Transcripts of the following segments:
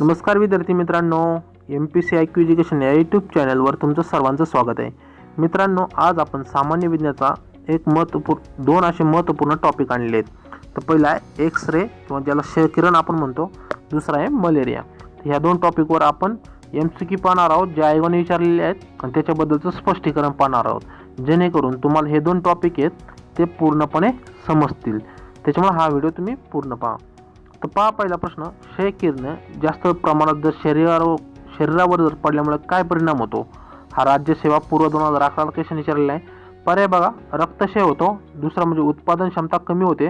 नमस्कार विद्यार्थी मित्रांनो, MPC IQ एज्युकेशन या यूट्यूब चॅनलवर तुमचं सर्वांचं स्वागत आहे. मित्रांनो, आज आपण सामान्य विज्ञानाचा दोन असे महत्त्वपूर्ण टॉपिक आणले आहेत. तर पहिला आहे एक्स-रे किंवा ज्याला क्षकिरण आपण म्हणतो, दुसरा आहे मलेरिया. ह्या दोन टॉपिकवर आपण MCQ पाहणार आहोत जे आयोगाने विचारलेले आहेत आणि त्याच्याबद्दलचं स्पष्टीकरण पाहणार आहोत, जेणेकरून तुम्हाला हे दोन टॉपिक आहेत ते पूर्णपणे समजतील. त्याच्यामुळे हा व्हिडिओ तुम्ही पूर्ण पहा. तर पहा, पहिला प्रश्न, क्षयकिरण जास्त प्रमाणात जर शरीरावर जर पडल्यामुळे काय परिणाम होतो? हा राज्यसेवा पूर्व 2011 क्वेश्चन विचारलेला आहे. पर्याय बघा, रक्तक्षय होतो, दुसरा म्हणजे उत्पादन क्षमता कमी होते,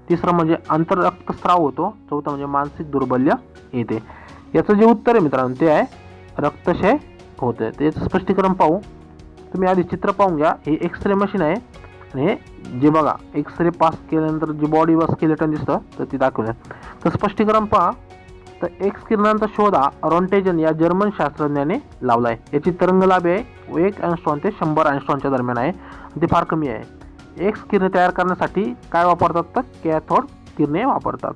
तिसरं म्हणजे आंतररक्तस्राव होतो, चौथा म्हणजे मानसिक दुर्बल्य येते. याचं जे उत्तर आहे मित्रांनो ते आहे रक्तक्षय होते. तर याचं स्पष्टीकरण पाहू. तुम्ही आधी चित्र पाहून घ्या. हे एक्सरे मशीन आहे आणि हे जे बघा एक्सरे पास केल्यानंतर जे बॉडी व स्केलेटन दिसतं तर ती दाखवलं. तर स्पष्टीकरण पहा. तर एक्स किरणांचा शोध हा रॉन्टेजन या जर्मन शास्त्रज्ञाने लावला आहे. याची तरंगलांबी आहे 1 अँगस्ट्रॉम ते 100 अँगस्ट्रॉमच्या दरम्यान आहे. ते फार कमी आहे. एक्स किरणे तयार करण्यासाठी काय वापरतात? तर कॅथोड किरणे वापरतात.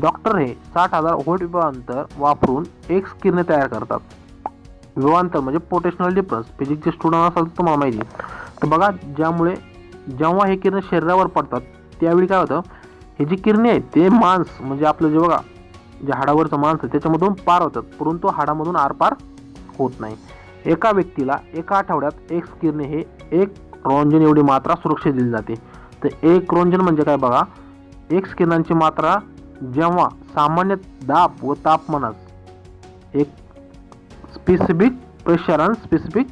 डॉक्टर हे 60,000 व्होल्ट विभवांतर वापरून एक्स किरणे तयार करतात. विभवांतर म्हणजे पोटेन्शियल डिफरन्स. फिजिक्सचे स्टुडंट असाल तर तुम्हाला माहिती. तर बघा, जेव्हा हे किरण शरीरावर पडतात त्यावेळी काय होतं, हे जी किरणे आहेत ते मांस म्हणजे आपलं जे बघा जे हाडावरचं मांस आहे त्याच्यामधून पार होतात, परंतु हाडामधून आरपार होत नाही. एका व्यक्तीला एका आठवड्यात एक्स किरणे हे 1 रोंजन एवढी मात्रा सुरक्षित दिली जाते. तर 1 रोंजन म्हणजे काय बघा, एक्स किरणांची मात्रा जेव्हा सामान्य दाब व तापमानात एक स्पेसिफिक प्रेशर आणि स्पेसिफिक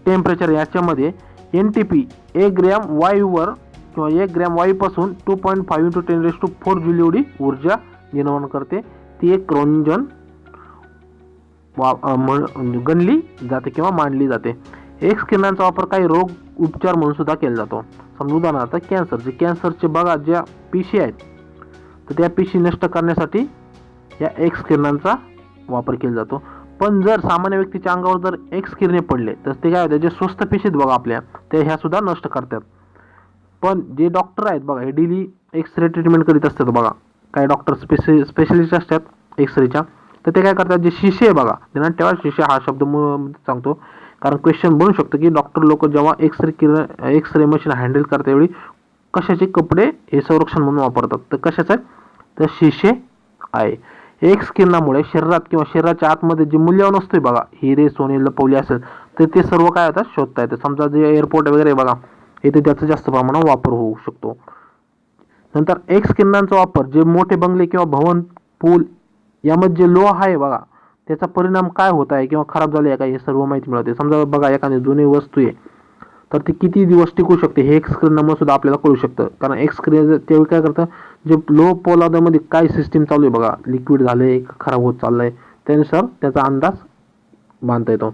टेम्परेचर याच्यामध्ये NTP 1 ग्रॅम वायूवर किंवा 1 ग्रॅम वायूपासून 2.5 × 10⁴ ज्यूल एवढी ऊर्जा निर्माण करते. ती 1 रोंजन गणली जाते किंवा मांडली जाते. एक्स किरणांचा वापर काही रोग उपचार म्हणून सुद्धा केला जातो. समजा उदाहरणार्थ कॅन्सरचे बघा ज्या पेशी आहेत तर त्या पेशी नष्ट करण्यासाठी या एक्स किरणांचा वापर केला जातो. पण जर सामान्य व्यक्तीच्या अंगावर जर एक्स किरणे पडले तर ते काय होतं, जे स्वस्थ पेशीत बघा आपल्या ते ह्या सुद्धा नष्ट करतात. पण जे डॉक्टर आहेत बघा हे डेली एक्सरे ट्रीटमेंट करीत असतात. बघा काही डॉक्टर स्पेशलिस्ट असतात एक्सरेच्या, तर ते काय करतात, जे शिशे आहे बघा त्यांना तेव्हा शिशे हा शब्द सांगतो कारण क्वेश्चन बनू शकतो की डॉक्टर लोक जेव्हा एक्सरे मशीन हँडल करतात त्यावेळी कशाचे कपडे हे संरक्षण म्हणून वापरतात. तर कशाचं आहे, तर शिशे आहे. एक्स किरणामुळे शरीरात किंवा शरीराच्या आतमध्ये जे मूल्यवान वस्तू आहे बघा, हिरे सोने लपवले असेल तर ते सर्व काय होतात, शोधता येतं. समजा जे एअरपोर्ट वगैरे बघा इथे त्याचा जास्त प्रमाणात वापर होऊ शकतो. नंतर एक्स किरणांचा वापर जे मोठे बंगले किंवा भवन पूल यामध्ये जे लोह आहे बघा त्याचा परिणाम काय होत आहे किंवा खराब झाले आहे का हे सर्व माहिती मिळते. समजा बघा एखादी जुनी वस्तू आहे तर ती किती दिवस टिकू शकते हे एक्स किरणामुळे सुद्धा आपल्याला कळू शकतं. कारण एक्स किरण त्यावेळी काय करतं, जे लोह पोलादामध्ये काय सिस्टीम चालू आहे बघा, लिक्विड झाले खराब होत चाललंय त्यानुसार त्याचा अंदाज बांधता येतो.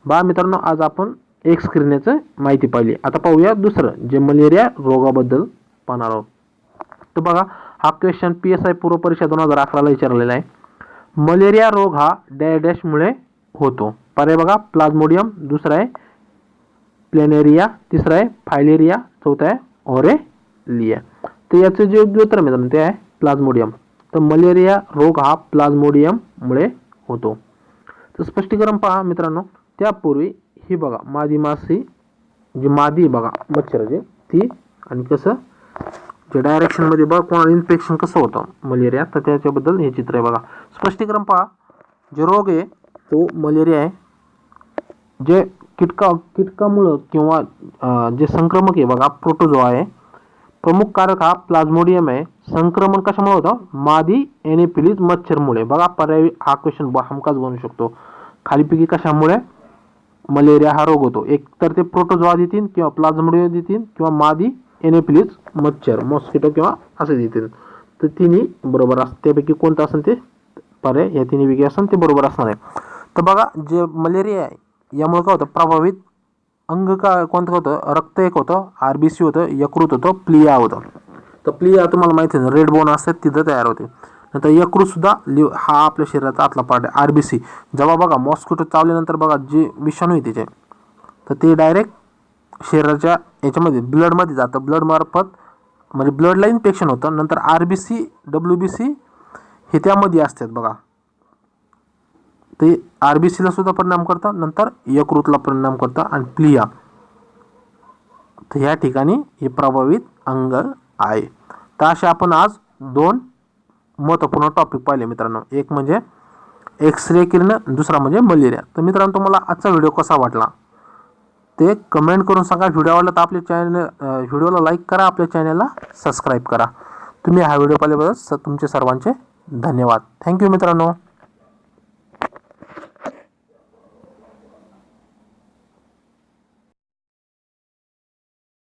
मित्रांनो, आज आपण एक्स किरणाचं माहिती पाहिली. आता पाहूया दुसरं जे मलेरिया रोगाबद्दल पाहणार आहोत. तर बघा, हा क्वेश्चन PSI पूर्व परीक्षा 2011 विचारलेला आहे. मलेरिया रोग हा डॅशमुळे होतो. पर्याय बघा, प्लाझ्मोडियम, दुसरा आहे प्लेनेरिया, तिसरा आहे फायलेरिया, चौथा आहे ऑरेलिया. तर याचं जे उत्तर मित्रांनो ते आहे प्लाझ्मोडियम. तर मलेरिया रोग हा प्लाझ्मोडियममुळे होतो. तर स्पष्टीकरण पहा मित्रांनो. त्यापूर्वी ही बघा मादी माशी जी मादी बघा मच्छराची ती आणि कसं जे डायरेक्शनमध्ये बघा कोणाला इन्फेक्शन कसं होतं मलेरिया, तर त्याच्याबद्दल हे चित्र आहे बघा. स्पष्टीकरण पहा. जे रोग आहे तो मलेरिया आहे. जे कीटकामुळं किंवा जे संक्रमक आहे बघा प्रोटोझोआ आहे. प्रमुख कारक हा प्लाझ्मोडियम आहे. संक्रमण कशामुळे होतं? मादी एनोफिलीज मच्छरमुळे. बघा पर्याय हा क्वेश्चन हमखास बनू शकतो. खालीपैकी कशामुळे मलेरिया हा रोग होतो? एक तर ते प्रोटोझोआ देतील किंवा प्लाझ्मोडियम देतील किंवा मादी एनोफिलीज मच्छर मॉस्किटो किंवा असे देतील. तर तिन्ही बरोबर असतं. त्यापैकी कोणतं असेल ते पर्याय या तिन्हीपैकी असेल ते बरोबर असणार आहे. तर बघा, जे मलेरिया आहे यामुळे काय होतं, प्रभावित अंग काय कोणतं होतं? रक्त एक होतं, RBC होतं, यकृत होतं, प्लिया होतं. तर प्लिया तुम्हाला माहिती आहे रेड बोन असतात तिथं तयार होते. नंतर यकृत सुद्धा हा आपल्या शरीराचा आतला पार्ट आहे. RBC जेव्हा बघा मॉस्किटो चावल्यानंतर बघा जे विषाणू आहे त्याचे तर ते डायरेक्ट शरीराच्या याच्यामध्ये ब्लडमध्ये जातं. ब्लड मार्फत म्हणजे ब्लडला इन्फेक्शन होतं. नंतर RBC WBC हे त्यामध्ये असतात बघा. ते RBCला सुद्धा परिणाम करतं, नंतर यकृतला परिणाम करतं आणि प्लिया. तर या ठिकाणी हे प्रभावित अंग आहे. तर असे आपण आज 2 महत्त्वपूर्ण टॉपिक पाहिले मित्रांनो. एक म्हणजे एक्स-रे किरण, दुसरा म्हणजे मलेरिया. तर मित्रांनो, तुम्हाला आजचा व्हिडिओ कसा वाटला ते कमेंट करून सांगा. व्हिडिओ आवडला तर आपल्या व्हिडिओला लाईक करा, आपल्या चॅनलला सबस्क्राईब करा. तुम्ही हा व्हिडिओ पाहिल्याबद्दल तुमचे सर्वांचे धन्यवाद. थँक्यू मित्रांनो.